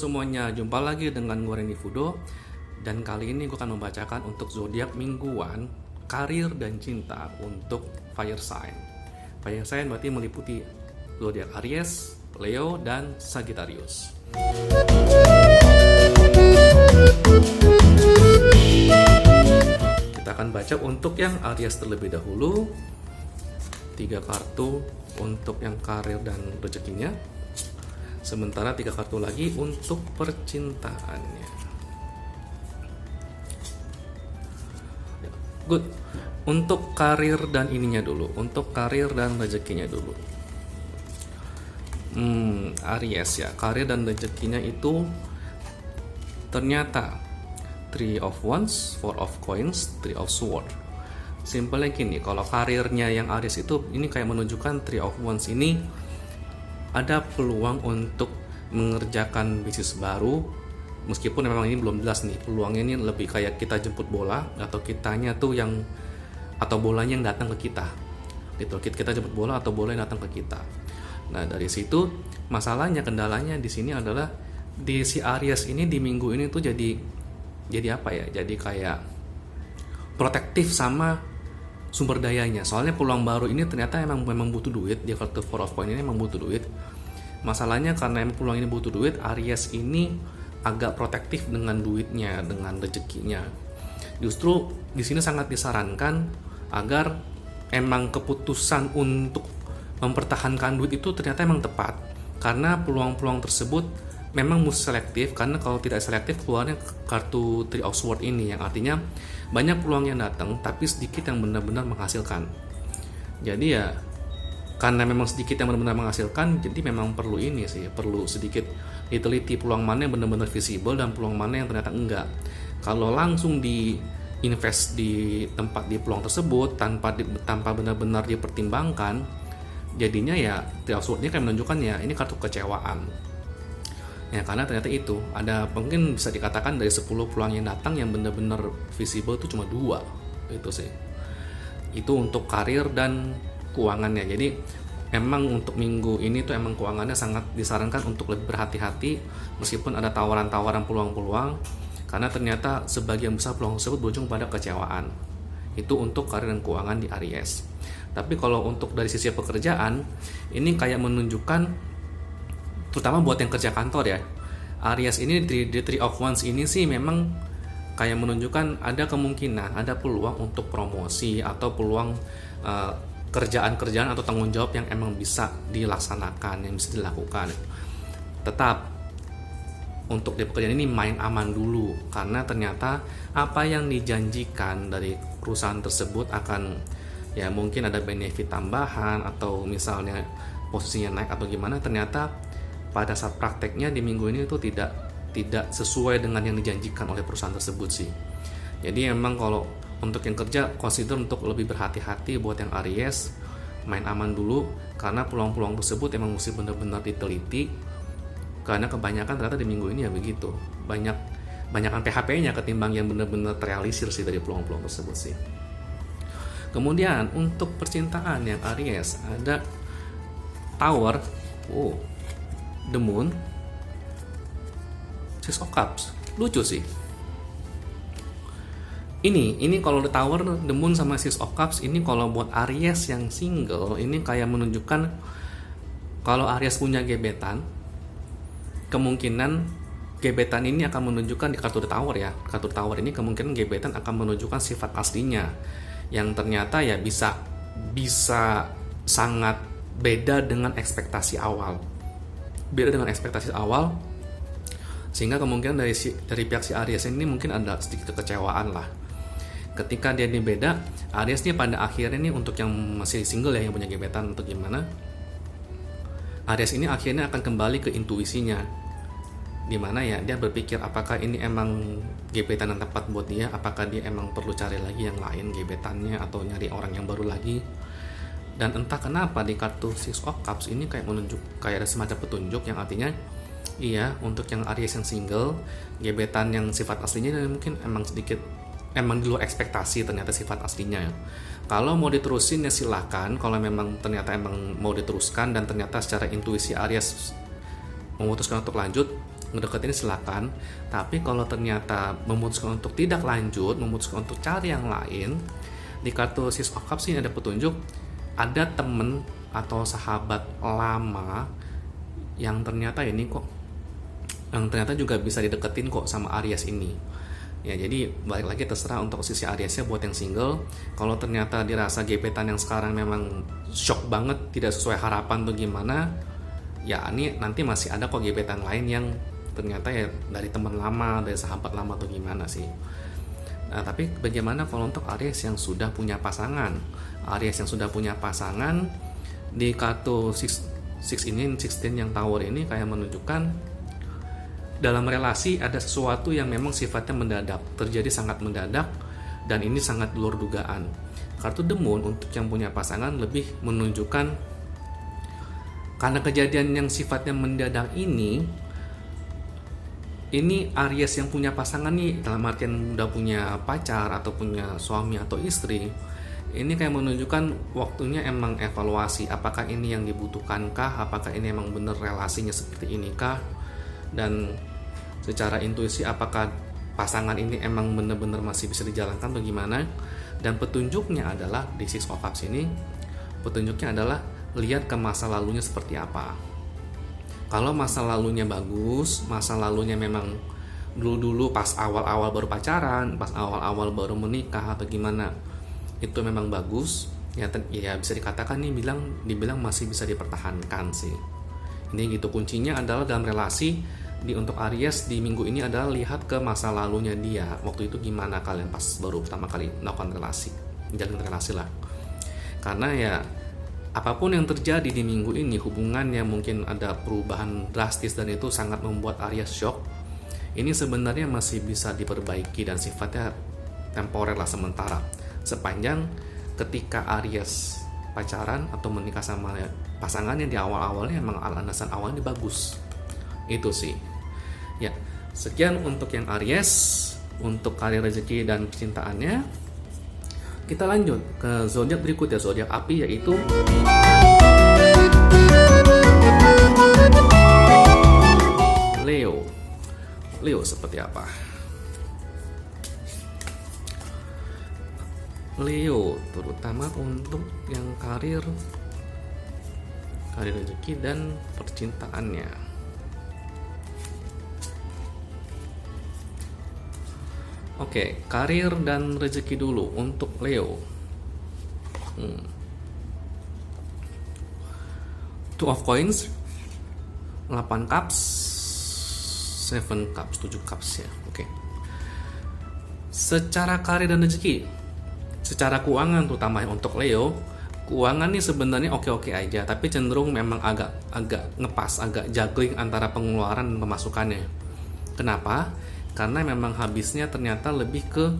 semuanya, jumpa lagi dengan gue Randy Fudo. Dan kali ini gue akan membacakan untuk zodiak mingguan, karir dan cinta untuk fire sign. Fire sign berarti meliputi zodiak Aries, Leo, dan Sagittarius. Kita akan baca untuk yang Aries terlebih dahulu. 3 kartu untuk yang karir dan rezekinya. Sementara 3 kartu lagi untuk percintaannya. Good. Untuk karir dan ininya dulu. Untuk karir dan rezekinya dulu. Aries ya. Karir dan rezekinya itu ternyata 3 of Wands, 4 of Coins, 3 of Swords. Simpelnya gini, kalau karirnya yang Aries itu ini kayak menunjukkan 3 of Wands ini ada peluang untuk mengerjakan bisnis baru, meskipun memang ini belum jelas nih peluangnya. Ini lebih kayak kita jemput bola atau kitanya tuh yang, atau bolanya yang datang ke kita gitu. Kita jemput bola atau bola yang datang ke kita. Nah dari situ masalahnya, kendalanya di sini adalah di si Aries ini di minggu ini tuh jadi apa ya, jadi kayak protektif sama sumber dayanya. Soalnya peluang baru ini ternyata memang butuh duit. Dia kartu 4 of Coins ini memang butuh duit. Masalahnya karena peluang ini butuh duit, Aries ini agak protektif dengan duitnya, dengan rezekinya. Justru di sini sangat disarankan agar emang keputusan untuk mempertahankan duit itu ternyata emang tepat. Karena peluang-peluang tersebut memang mesti selektif, karena kalau tidak selektif keluarnya kartu 3 of Swords ini, yang artinya banyak peluang yang datang tapi sedikit yang benar-benar menghasilkan. Jadi ya karena memang sedikit yang benar-benar menghasilkan, jadi memang perlu ini sih, perlu sedikit diteliti peluang mana yang benar-benar visible dan peluang mana yang ternyata enggak. Kalau langsung di invest di tempat di peluang tersebut tanpa benar-benar dipertimbangkan, jadinya ya 3 of Swords-nya kayak menunjukkan ya ini kartu kecewaan. Ya karena ternyata itu ada, mungkin bisa dikatakan dari 10 peluang yang datang yang benar-benar visible itu cuma 2 itu sih. Itu untuk karir dan keuangannya. Jadi emang untuk minggu ini tuh emang keuangannya sangat disarankan untuk lebih berhati-hati meskipun ada tawaran-tawaran peluang-peluang, karena ternyata sebagian besar peluang tersebut berujung pada kecewaan. Itu untuk karir dan keuangan di Aries. Tapi kalau untuk dari sisi pekerjaan, ini kayak menunjukkan terutama buat yang kerja kantor ya, Aries ini di 3 of Wands ini sih memang kayak menunjukkan ada kemungkinan, ada peluang untuk promosi atau peluang kerjaan-kerjaan atau tanggung jawab yang emang bisa dilaksanakan, yang bisa dilakukan. Tetap untuk di pekerjaan ini main aman dulu, karena ternyata apa yang dijanjikan dari perusahaan tersebut akan ya mungkin ada benefit tambahan atau misalnya posisinya naik atau gimana, ternyata pada saat prakteknya di minggu ini itu tidak sesuai dengan yang dijanjikan oleh perusahaan tersebut sih. Jadi emang kalau untuk yang kerja, consider untuk lebih berhati-hati. Buat yang Aries, main aman dulu, karena peluang-peluang tersebut emang mesti benar-benar diteliti, karena kebanyakan ternyata di minggu ini ya begitu, banyakan PHP-nya ketimbang yang benar-benar terrealisir sih dari peluang-peluang tersebut sih. Kemudian untuk percintaan yang Aries ada Tower, The Moon, Six of Cups. Lucu sih. Ini kalau The Tower, The Moon sama Six of Cups ini kalau buat Aries yang single ini kayak menunjukkan kalau Aries punya gebetan, kemungkinan gebetan ini akan menunjukkan di kartu The Tower ya. Kartu The Tower ini kemungkinan gebetan akan menunjukkan sifat aslinya yang ternyata ya bisa sangat beda dengan ekspektasi awal. Sehingga kemungkinan dari pihak si Aries ini mungkin ada sedikit kekecewaan lah. Ketika dia ini beda, Aries ini pada akhirnya nih, untuk yang masih single ya, yang punya gebetan untuk gimana, Aries ini akhirnya akan kembali ke intuisinya, dimana ya dia berpikir apakah ini emang gebetan yang tepat buat dia, apakah dia emang perlu cari lagi yang lain gebetannya atau nyari orang yang baru lagi. Dan entah kenapa di kartu Six of Cups ini kayak ada semacam petunjuk yang artinya iya, untuk yang Aries yang single, gebetan yang sifat aslinya mungkin emang di luar ekspektasi ternyata sifat aslinya ya. Kalau mau diterusin ya silahkan, kalau memang ternyata emang mau diteruskan dan ternyata secara intuisi Aries memutuskan untuk lanjut, ngedeketin silakan. Tapi kalau ternyata memutuskan untuk tidak lanjut, memutuskan untuk cari yang lain, di kartu Six of Cups ini ada petunjuk ada temen atau sahabat lama yang ternyata juga bisa dideketin kok sama Aries ini. Ya, jadi balik lagi terserah untuk sisi Ariesnya buat yang single. Kalau ternyata dirasa gebetan yang sekarang memang shock banget, tidak sesuai harapan tuh gimana, ya ini nanti masih ada kok gebetan lain yang ternyata ya dari teman lama, dari sahabat lama tuh gimana sih. Nah, tapi bagaimana kalau untuk Aries yang sudah punya pasangan? Aries yang sudah punya pasangan di kartu 16 yang Tower ini kayak menunjukkan dalam relasi ada sesuatu yang memang sifatnya mendadak, terjadi sangat mendadak, dan ini sangat di luar dugaan. Kartu The Moon untuk yang punya pasangan lebih menunjukkan karena kejadian yang sifatnya mendadak ini Aries yang punya pasangan nih, dalam artian udah punya pacar atau punya suami atau istri, ini kayak menunjukkan waktunya emang evaluasi, apakah ini yang dibutuhkan kah, apakah ini emang bener relasinya seperti ini kah, dan secara intuisi apakah pasangan ini emang bener-bener masih bisa dijalankan atau gimana. Dan petunjuknya adalah di Six of Cups ini, petunjuknya adalah lihat ke masa lalunya seperti apa. Kalau masa lalunya bagus, masa lalunya memang dulu-dulu pas awal-awal baru pacaran, pas awal-awal baru menikah atau gimana, itu memang bagus, ya bisa dikatakan nih dibilang masih bisa dipertahankan sih. Ini gitu, kuncinya adalah dalam relasi untuk Aries di minggu ini adalah lihat ke masa lalunya dia. Waktu itu gimana kalian pas baru pertama kali melakukan relasi, jalin relasi lah. Karena ya apapun yang terjadi di minggu ini, hubungannya mungkin ada perubahan drastis dan itu sangat membuat Aries shock. Ini sebenarnya masih bisa diperbaiki dan sifatnya temporer lah, sementara. Sepanjang ketika Aries pacaran atau menikah sama pasangannya di awal-awalnya emang alasan awalnya bagus. Itu sih. Ya, sekian untuk yang Aries, untuk karir, rezeki, dan percintaannya. Kita lanjut ke zodiak berikut ya, zodiak api, yaitu Leo. Leo seperti apa? Leo terutama untuk yang karir, rezeki, dan percintaannya. Oke, karir dan rezeki dulu untuk Leo. Two of Coins, 8 Cups, 7 Cups, 7 Cups ya. Oke. Secara karir dan rezeki, secara keuangan terutama untuk Leo, keuangan nih sebenarnya oke-oke aja, tapi cenderung memang agak ngepas, agak juggling antara pengeluaran dan pemasukannya. Kenapa? Karena memang habisnya ternyata lebih ke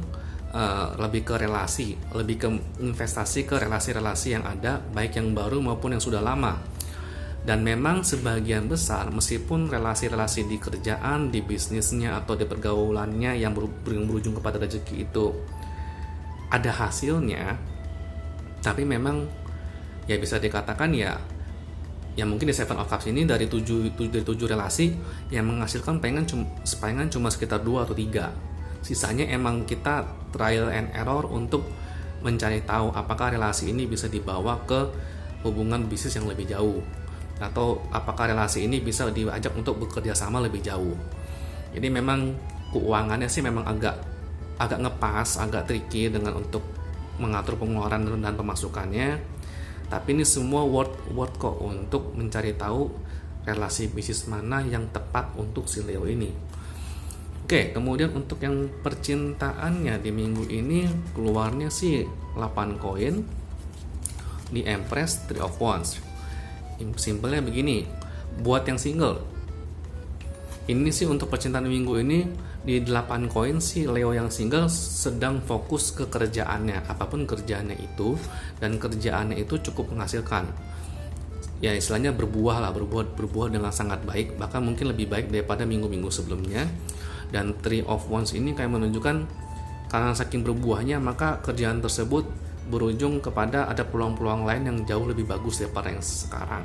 relasi, lebih ke investasi ke relasi-relasi yang ada, baik yang baru maupun yang sudah lama. Dan memang sebagian besar, meskipun relasi-relasi di kerjaan, di bisnisnya, atau di pergaulannya yang berujung kepada rezeki itu ada hasilnya, tapi memang ya bisa dikatakan ya mungkin di Seven of Cups ini dari 7 relasi yang menghasilkan palingan cuma sekitar 2 atau 3. Sisanya emang kita trial and error untuk mencari tahu apakah relasi ini bisa dibawa ke hubungan bisnis yang lebih jauh, atau apakah relasi ini bisa diajak untuk bekerja sama lebih jauh. Jadi memang keuangannya sih memang agak ngepas, agak tricky dengan untuk mengatur pengeluaran dan pemasukannya. Tapi ini semua worth kok untuk mencari tahu relasi bisnis mana yang tepat untuk si Leo ini. Oke, kemudian untuk yang percintaannya di minggu ini keluarnya sih 8 koin, di Empress, 3 of Wands. Simpelnya begini, buat yang single, ini sih untuk percintaan minggu ini di 8 koin sih Leo yang single sedang fokus ke kerjaannya, apapun kerjaannya itu, dan kerjaannya itu cukup menghasilkan. Ya istilahnya berbuah dengan sangat baik, bahkan mungkin lebih baik daripada minggu-minggu sebelumnya. Dan 3 of Wands ini kayak menunjukkan karena saking berbuahnya maka kerjaan tersebut berujung kepada ada peluang-peluang lain yang jauh lebih bagus daripada yang sekarang.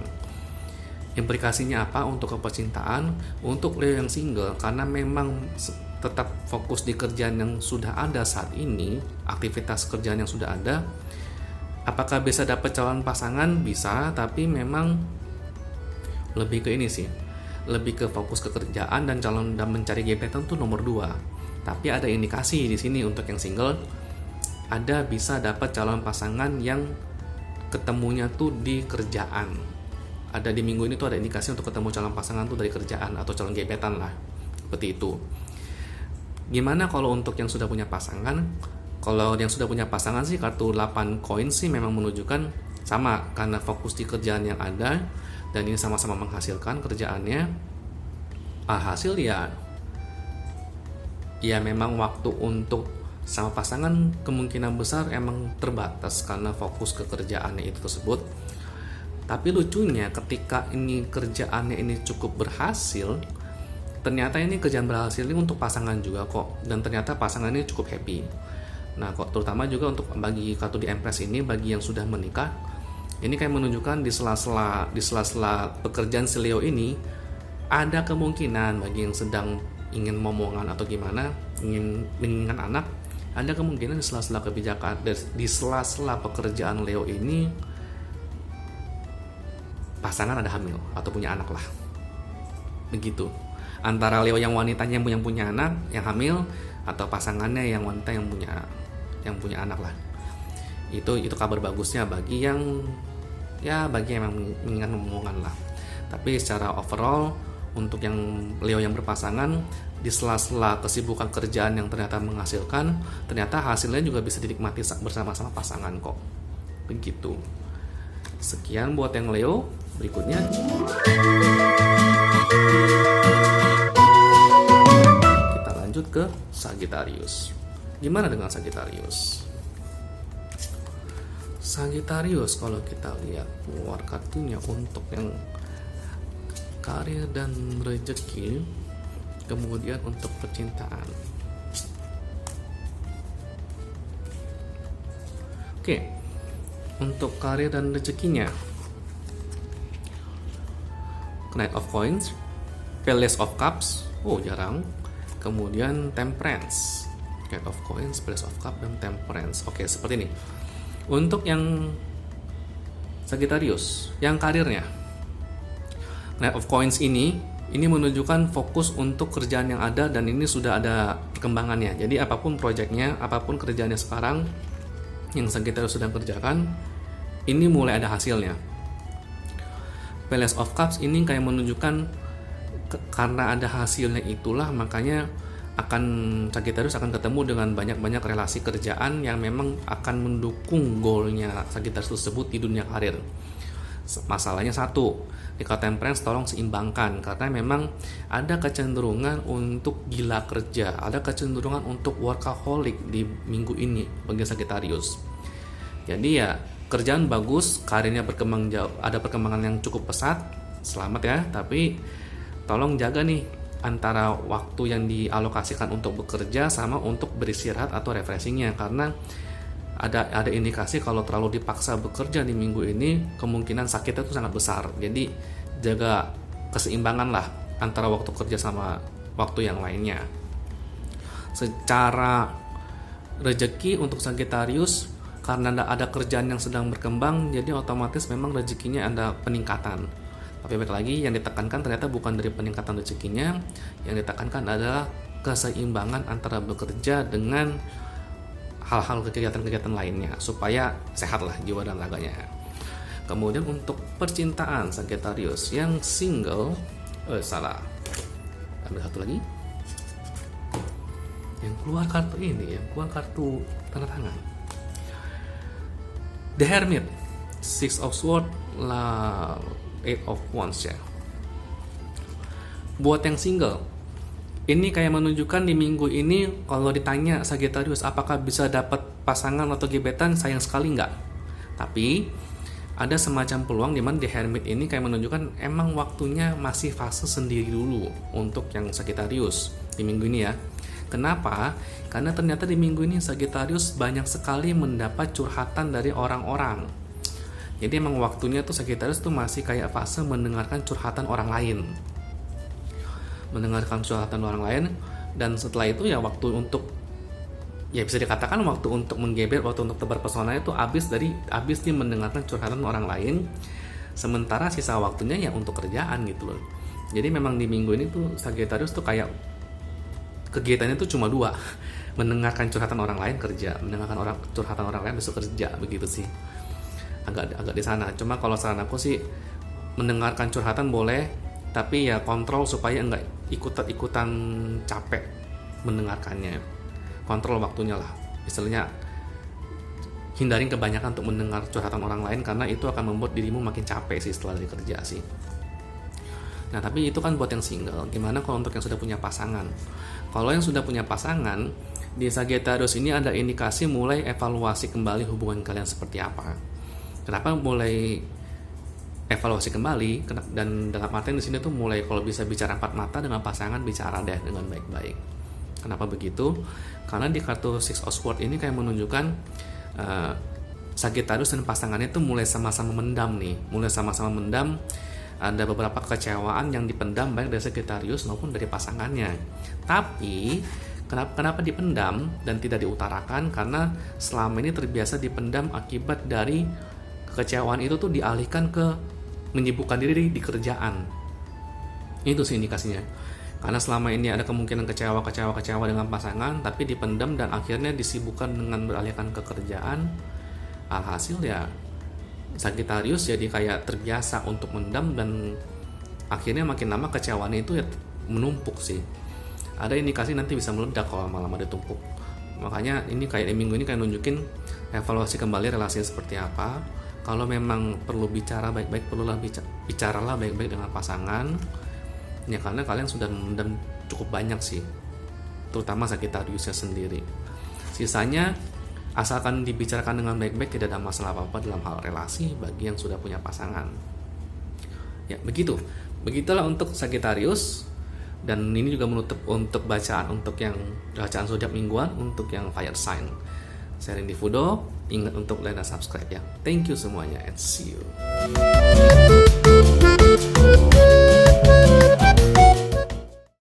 Implikasinya apa untuk kepercintaan? Untuk Leo yang single, karena memang tetap fokus di kerjaan yang sudah ada saat ini, aktivitas kerjaan yang sudah ada. Apakah bisa dapat calon pasangan? Bisa, tapi memang lebih ke ini sih, lebih ke fokus ke kerjaan dan calon dan mencari gebetan tuh nomor 2. Tapi ada indikasi di sini untuk yang single, ada bisa dapat calon pasangan yang ketemunya tuh di kerjaan. Ada di minggu ini tuh ada indikasi untuk ketemu calon pasangan tuh dari kerjaan atau calon gebetan lah, seperti itu. Gimana kalau untuk yang sudah punya pasangan? Kalau yang sudah punya pasangan sih kartu 8 koin sih memang menunjukkan sama, karena fokus di kerjaan yang ada dan ini sama-sama menghasilkan kerjaannya. Hasil ya memang waktu untuk sama pasangan kemungkinan besar emang terbatas karena fokus ke kerjaannya itu tersebut. Tapi lucunya ketika ini kerjaannya ini cukup berhasil, ternyata ini kerjaan berhasil ini untuk pasangan juga kok, dan ternyata pasangan ini cukup happy. Nah kok terutama juga untuk bagi kartu di Empress ini, bagi yang sudah menikah, ini kayak menunjukkan di sela-sela pekerjaan si Leo ini ada kemungkinan bagi yang sedang ingin momongan atau gimana, menginginkan anak, ada kemungkinan di sela-sela kebijakan, di sela-sela pekerjaan Leo ini pasangan ada hamil atau punya anak lah, begitu. Antara Leo yang wanitanya yang punya anak, yang hamil, atau pasangannya yang wanita yang punya anak lah. Itu kabar bagusnya bagi yang memang menginginkan omongan lah. Tapi secara overall untuk yang Leo yang berpasangan, di sela-sela kesibukan kerjaan yang ternyata menghasilkan, ternyata hasilnya juga bisa dinikmati bersama-sama pasangan kok. Begitu. Sekian buat yang Leo. Berikutnya lanjut ke Sagittarius. Gimana dengan Sagittarius? Sagittarius kalau kita lihat keluar kartunya untuk yang karir dan rezeki, kemudian untuk percintaan. Oke, untuk karir dan rezekinya, Knight of Coins, Palace of Cups, jarang. Kemudian Temperance, Knight of Coins, Palace of Cups, dan Temperance. Oke, seperti ini. Untuk yang Sagittarius, yang karirnya, Knight of Coins ini menunjukkan fokus untuk kerjaan yang ada dan ini sudah ada perkembangannya. Jadi apapun proyeknya, apapun kerjaannya sekarang yang Sagittarius sedang kerjakan, ini mulai ada hasilnya. Palace of Cups ini kayak menunjukkan karena ada hasilnya itulah makanya Sagittarius akan ketemu dengan banyak-banyak relasi kerjaan yang memang akan mendukung goalnya Sagittarius tersebut di dunia karir. Masalahnya satu, di kartu Temperance tolong seimbangkan karena memang ada kecenderungan untuk gila kerja, ada kecenderungan untuk workaholic di minggu ini bagi Sagittarius. Jadi ya kerjaan bagus, karirnya berkembang jauh, ada perkembangan yang cukup pesat, selamat ya, tapi tolong jaga nih antara waktu yang dialokasikan untuk bekerja sama untuk beristirahat atau refreshingnya, karena ada indikasi kalau terlalu dipaksa bekerja di minggu ini kemungkinan sakitnya itu sangat besar. Jadi jaga keseimbangan lah antara waktu kerja sama waktu yang lainnya. Secara rezeki untuk Sagittarius, karena ada kerjaan yang sedang berkembang, jadi otomatis memang rezekinya ada peningkatan. Tapi balik lagi, yang ditekankan ternyata bukan dari peningkatan rezekinya, yang ditekankan adalah keseimbangan antara bekerja dengan hal-hal kegiatan-kegiatan lainnya supaya sehat lah jiwa dan raganya. Kemudian untuk percintaan Sagittarius yang single, ambil satu lagi. Yang keluar kartu ini, yang keluar kartu tanda tangan, The Hermit, Six of Swords, Eight of Wands ya. Buat yang single, ini kayak menunjukkan di minggu ini kalau ditanya Sagittarius apakah bisa dapat pasangan atau gebetan, sayang sekali enggak. Tapi ada semacam peluang di mana The Hermit ini kayak menunjukkan emang waktunya masih fase sendiri dulu untuk yang Sagittarius di minggu ini ya. Kenapa? Karena ternyata di minggu ini Sagittarius banyak sekali mendapat curhatan dari orang-orang. Jadi emang waktunya tuh Sagittarius tuh masih kayak fase mendengarkan curhatan orang lain. Dan setelah itu ya waktu untuk, ya bisa dikatakan waktu untuk menggebet, waktu untuk tebar pesona itu habis dia mendengarkan curhatan orang lain. Sementara sisa waktunya ya untuk kerjaan gitu loh. Jadi memang di minggu ini tuh Sagittarius tuh kayak kegiatannya tuh cuma dua, mendengarkan curhatan orang lain kerja, mendengarkan curhatan orang lain besok kerja, begitu sih. Agak di sana. Cuma kalau saran aku sih mendengarkan curhatan boleh, tapi ya kontrol supaya enggak ikutan capek mendengarkannya. Kontrol waktunya lah. Istilahnya hindarin kebanyakan untuk mendengar curhatan orang lain, karena itu akan membuat dirimu makin capek sih setelah dari kerja sih. Nah, tapi itu kan buat yang single. Gimana kalau untuk yang sudah punya pasangan? Kalau yang sudah punya pasangan, di Sagittarius ini ada indikasi mulai evaluasi kembali hubungan kalian seperti apa. Kenapa mulai evaluasi kembali? Dan dalam artian di sini tuh mulai kalau bisa bicara empat mata dengan pasangan, bicara deh dengan baik-baik. Kenapa begitu? Karena di kartu Six of Swords ini kayak menunjukkan Sagittarius dan pasangannya tuh mulai sama-sama mendam nih, ada beberapa kekecewaan yang dipendam baik dari Sagittarius maupun dari pasangannya. Tapi kenapa dipendam dan tidak diutarakan? Karena selama ini terbiasa dipendam akibat dari kekecewaan itu tuh dialihkan ke menyibukkan diri di kerjaan. Itu sih indikasinya. Karena selama ini ada kemungkinan kecewa dengan pasangan, tapi dipendam dan akhirnya disibukkan dengan beralihkan ke kerjaan. Alhasil ya Sagittarius jadi kayak terbiasa untuk mendam, dan akhirnya makin lama kecewaannya itu ya menumpuk sih. Ada indikasi nanti bisa meledak kalau lama-lama ditumpuk. Makanya ini kayak di minggu ini kayak nunjukin evaluasi kembali relasinya seperti apa. Kalau memang perlu bicara baik-baik, bicaralah baik-baik dengan pasangan. Ya karena kalian sudah mendam cukup banyak sih, terutama Sagittariusnya sendiri. Sisanya asalkan dibicarakan dengan baik-baik, tidak ada masalah apa-apa dalam hal relasi bagi yang sudah punya pasangan. Ya, begitulah untuk Sagittarius. Dan ini juga menutup untuk bacaan zodiak mingguan untuk yang fire sign. Saya Randy Fudo, ingat untuk like dan subscribe ya. Thank you semuanya and see you.